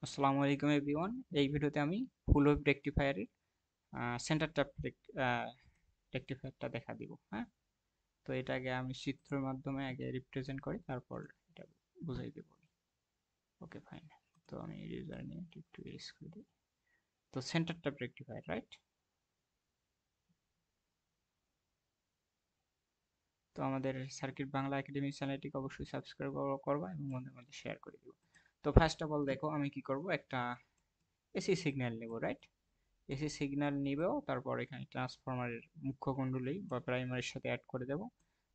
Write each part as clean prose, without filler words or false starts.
আসসালামু আলাইকুম এভরিওয়ান। এই ভিডিওতে আমি ফুল ওয়েভ রেকটিফায়ারের সেন্টার ট্যাপ রেকটিফায়ারটা দেখা দিব। হ্যাঁ, তো এটাকে আমি চিত্রের মাধ্যমে আগে রিপ্রেজেন্ট করি, তারপর এটা বুঝাই দেব। Okay fine. তো আমি ইউজার নিয়ে একটু এরেজ করে দিই। তো সেন্টার ট্যাপ রেকটিফায়ার, রাইট? তো আমাদের সার্কিট বাংলা একাডেমি চ্যানেলটিকে অবশ্যই সাবস্ক্রাইব করবা এবং বন্ধুদের মধ্যে শেয়ার করে দিও। তো ফার্স্ট অফ অল দেখো আমি কি করব, একটা এসি সিগন্যাল নেব, রাইট? এসি সিগন্যাল নিবেও, তারপর এখানে ট্রান্সফরমারের মুখ্য কুণ্ডলী বা প্রাইমারির সাথে অ্যাড করে দেব।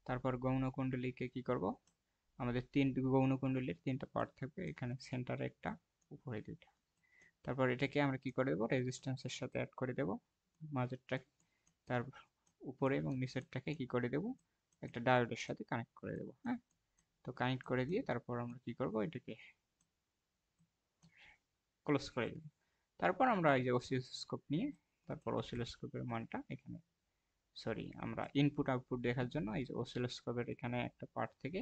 তারপর গৌণ কুণ্ডলীকে কি করব, আমাদের গৌণ কুণ্ডলীর তিনটা পার্ট থাকবে, এখানে সেন্টারে একটা, উপরে দুইটা। তারপর এটাকে আমরা কি করে দেবো, রেজিস্ট্যান্সের সাথে অ্যাড করে দেব মাঝেরটাকে। তার উপরে এবং নিচেরটাকে কি করে দেব, একটা ডায়োডের সাথে কানেক্ট করে দেব। হ্যাঁ, তো কানেক্ট করে দিয়ে তারপর আমরা কি করব, এটাকে ক্লোজ করে দেব। তারপর আমরা এই যে অসিলোস্কোপ নিয়ে, তারপর অসিলোস্কোপের মানটা এখানে, সরি, আমরা ইনপুট আউটপুট দেখার জন্য এই যে অসিলোস্কোপের এখানে একটা পার্ট থেকে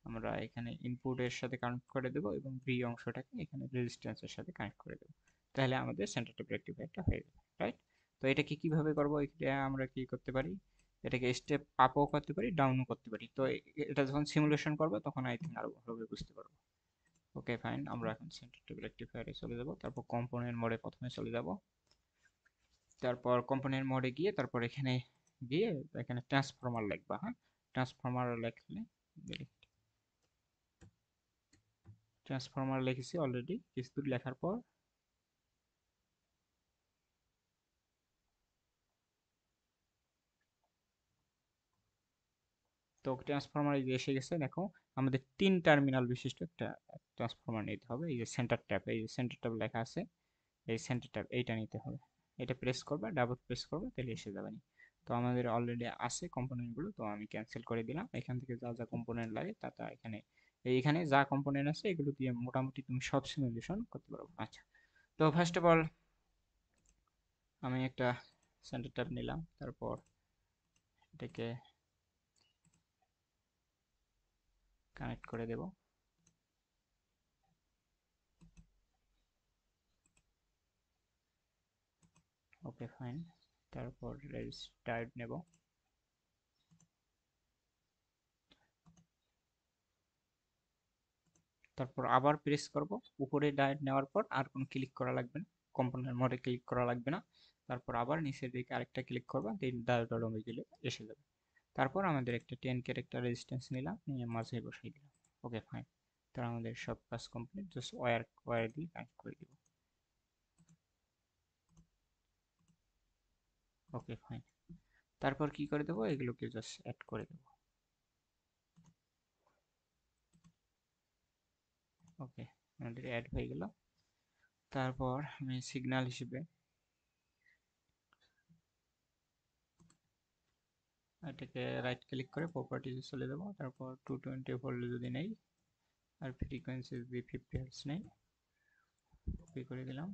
আমরা এখানে ইনপুটের সাথে কানেক্ট করে দেব এবং ভি অংশটাকে এখানে রেজিস্ট্যান্সের সাথে কানেক্ট করে দেব। তাহলে আমাদের সেন্টার ট্যাপ রেকটিফায়ারটা হয়ে যাবে, রাইট? তো এটাকে কিভাবে করব, এটা আমরা কি করতে পারি, এটাকে স্টেপ আপও করতে পারি, ডাউনও করতে পারি। তো এটা যখন সিমুলেশন করবো তখন আই থিঙ্ক আরো ভালোভাবে বুঝতে পারবো। ওকে ফাইন, আমরা এখন সেন্টার ট্যাপ রেকটিফায়ারে চলে যাব। তারপর কম্পোনেন্ট মোডে প্রথমে চলে যাব। তারপর কম্পোনেন্ট মোডে গিয়ে তারপর এখানে গিয়ে এখানে ট্রান্সফরমার লিখবা। হ্যাঁ, ট্রান্সফরমার লিখলে, ট্রান্সফরমার লিখেছি অলরেডি, কিছু দূর লেখার পর তো ট্রান্সফরমার এসে গেছে। দেখো আমাদের তিন টার্মিনাল বিশিষ্ট একটা ট্রান্সফরমার নিতে হবে। এই যে সেন্টার ট্যাপ, এই যে সেন্টার ট্যাপ লেখা আছে, এই সেন্টার ট্যাপ এইটা নিতে হবে। এটা প্রেস করবা, ডাবল প্রেস করবা, তাহলে এসে যাবে। তো আমাদের অলরেডি আছে কম্পোনেন্টগুলো, তো আমি ক্যান্সেল করে দিলাম। এখান থেকে যা যা কম্পোনেন্ট লাগে তা তা এখানে, এইখানে যা কম্পোনেন্ট আছে এগুলো দিয়ে মোটামুটি তুমি সব সিমুলেশন করতে পারবো। আচ্ছা, তো ফার্স্ট অফ অল আমি একটা সেন্টার ট্যাপ নিলাম, তারপর এটাকে কানেক্ট করে দেব। ওকে ফাইন, তারপর ডায়োড নেব। তারপর আবার প্রেস করব, উপরে ডায়োড নেওয়ার পর আর কোনো ক্লিক করা লাগবে না, কম্পোনেন্ট মোডে ক্লিক করা লাগবে না। তারপর আবার নিচের দিকে আরেকটা ক্লিক করবা, দেন ডায়োড অটোমেটিক্যালি এসে যাবে। তারপর আমাদের একটা 10K একটা রেজিস্ট্যান্স নিলাম, নিয়ে মাঝে বসাই দিলাম। ওকে ফাইন, তার আমাদের সব কাজ কমপ্লিট, জাস্ট ওয়্যার দিয়ে কানেক্ট করে দিব। ওকে ফাইন, তারপর কি করে দেবো, এগুলোকে জাস্ট অ্যাড করে দেবো। ওকে, আমাদের অ্যাড হয়ে গেল। তারপর আমি সিগন্যাল হিসেবে এটাকে রাইট ক্লিক করে প্রপার্টিজে চলে যাব। তারপর 220 ভোল্ট যদি নেই, আর ফ্রিকোয়েন্সি যদি 50 হার্টজ নেই, কপি করে দিলাম।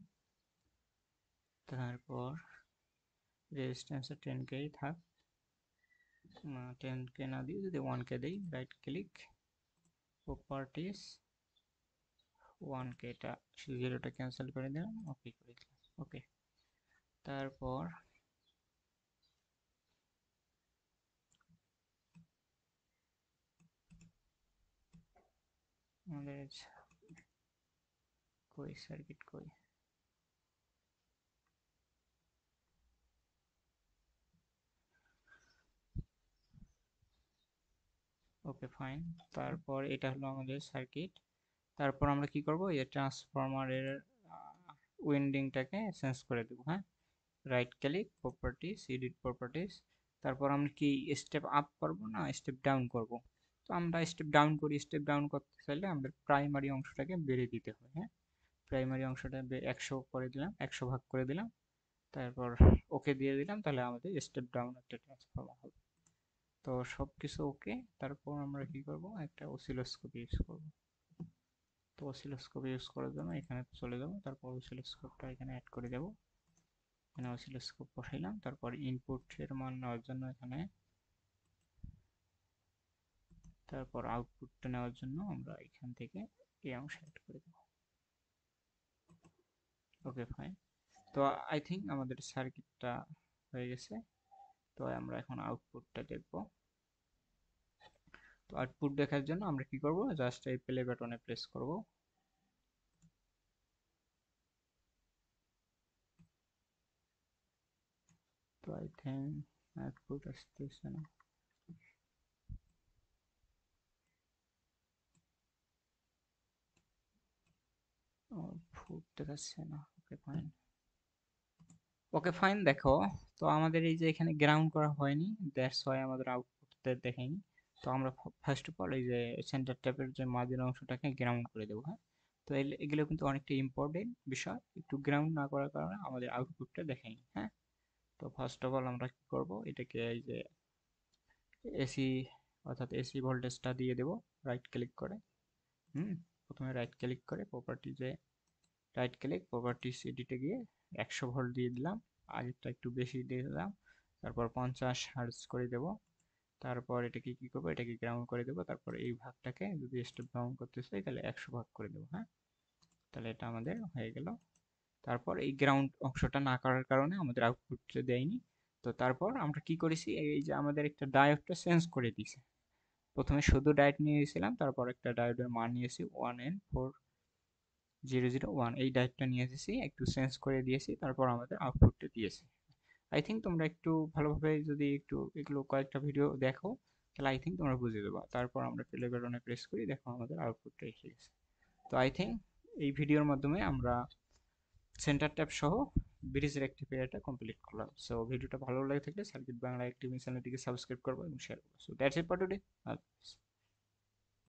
তারপর রেজিস্ট্যান্সে 10K থাক, 10K না দিয়ে যদি 1K দেই, রাইট ক্লিক, প্রপার্টিজ, 1K টা, জিরোটা ক্যান্সেল করে দিলাম, ওকে করে দিলাম। ওকে, তারপর আমাদের কই সার্কিট কই, ওকে ফাইন। তারপর এটা হলো আমাদের সার্কিট। তারপর আমরা কি করব, এই ট্রান্সফরমারের উইন্ডিংটাকে চেঞ্জ করে দেবো। হ্যাঁ, right click, properties, edit properties. তারপর আমরা কি স্টেপ আপ করব না স্টেপ ডাউন করব? তো আমরা স্টেপ ডাউন করি। স্টেপ ডাউন করতে চাইলে আমাদের প্রাইমারি অংশটাকে বেড়ে দিতে হয়। হ্যাঁ, প্রাইমারি অংশটা 100 করে দিলাম, 100 ভাগ করে দিলাম। তারপর ওকে দিয়ে দিলাম, তাহলে আমাদের স্টেপ ডাউন একটা ট্রান্সফরমার হবে। তো সব কিছু ওকে। তারপর আমরা কি করব, একটা অসিলোস্কোপ ইউজ করব। তো অসিলোস্কোপ ইউজ করার জন্য এখানে চলে যাব, তারপর অসিলোস্কোপটা এখানে অ্যাড করে দেব। এখানে অসিলোস্কোপ বসাইলাম, তারপর ইনপুটের মান নেওয়ার জন্য এখানে, তারপর আউটপুটটা নেওয়ার জন্য আমরা এখান থেকে এই অংশ অ্যাড করে দেব। Okay fine. তো আই থিঙ্ক আমাদের সার্কিটটা হয়ে গেছে। তো আমরা এখন আউটপুটটা দেখব। তো আউটপুট দেখার জন্য আমরা কি করব, জাস্ট এই প্লে বাটনে প্রেস করব। তো আই থিঙ্ক আউটপুট আসতেছে না, আউটপুট দেখাচ্ছে না। Okay fine. ওকে ফাইন, দেখো। তো আমাদের এই যে এখানে গ্রাউন্ড করা হয়নি, দ্যাটস ওয়াই আমাদের আউটপুট দেখায়নি। তো আমরা ফার্স্ট অফ অল এই যে সেন্টার ট্যাপের যে মাঝের অংশটাকে গ্রাউন্ড করে দেবো, হ্যাঁ। তো এগুলো কিন্তু অনেকটা ইম্পর্টেন্ট বিষয়, একটু গ্রাউন্ড না করার কারণে আমাদের আউটপুটটা দেখায়নি, হ্যাঁ। তো ফার্স্ট অফ অল আমরা কি করব, এটাকে এই যে এসি অর্থাৎ এসি ভোল্টেজটা দিয়ে দেব রাইট ক্লিক করে। হুম, প্রথমে রাইট ক্লিক করে প্রপার্টিজে রাইট ক্লিক প্রপার্টিস এডিটে গিয়ে 100 ভোল্ট দিয়ে দিলাম, আগেরটা একটু বেশি দিয়ে দিলাম। তারপর 50 হার্জ করে দেব। তারপর এটাকে কি করবো, এটাকে গ্রাউন্ড করে দেবো। তারপর এই ভাগটাকে যদি স্টেপ ডাউন করতে চাই তাহলে 100 ভাগ করে দেবো, হ্যাঁ। তাহলে এটা আমাদের হয়ে গেল। তারপর এই গ্রাউন্ড অংশটা না করার কারণে আমাদের আউটপুট দেয়নি। তো তারপর আমরা কি করেছি, এই যে আমাদের একটা ডায়োডটা চেঞ্জ করে দিয়েছে। প্রথমে শুধু ডায়োড নিয়েছিলাম, তারপর একটা ডায়োডের মান নিয়েছি 1N4001, এই ডায়োডটা নিয়ে এসেছি, একটু চেঞ্জ করে দিয়েছি, তারপর আমাদের আউটপুটটা দিয়েছি। আই থিঙ্ক তোমরা একটু ভালোভাবে যদি একটু এগুলো কয়েকটা ভিডিও দেখো, তাহলে আই থিঙ্ক তোমরা বুঝে দেবো। তারপর আমরা প্লে বাটনে প্রেস করি, দেখো আমাদের আউটপুটটা এসে গেছে। তো আই থিঙ্ক এই ভিডিওর মাধ্যমে আমরা সেন্টার ট্যাপ সহ ব্রিজ রেক্টিফায়ারটা কমপ্লিট করলাম। সো ভিডিওটা ভালো লাগে থাকলে সার্কিট বাংলা একটিভ চ্যানেলটিকে সাবস্ক্রাইব করবো এবং শেয়ার করবো। So that's it for today.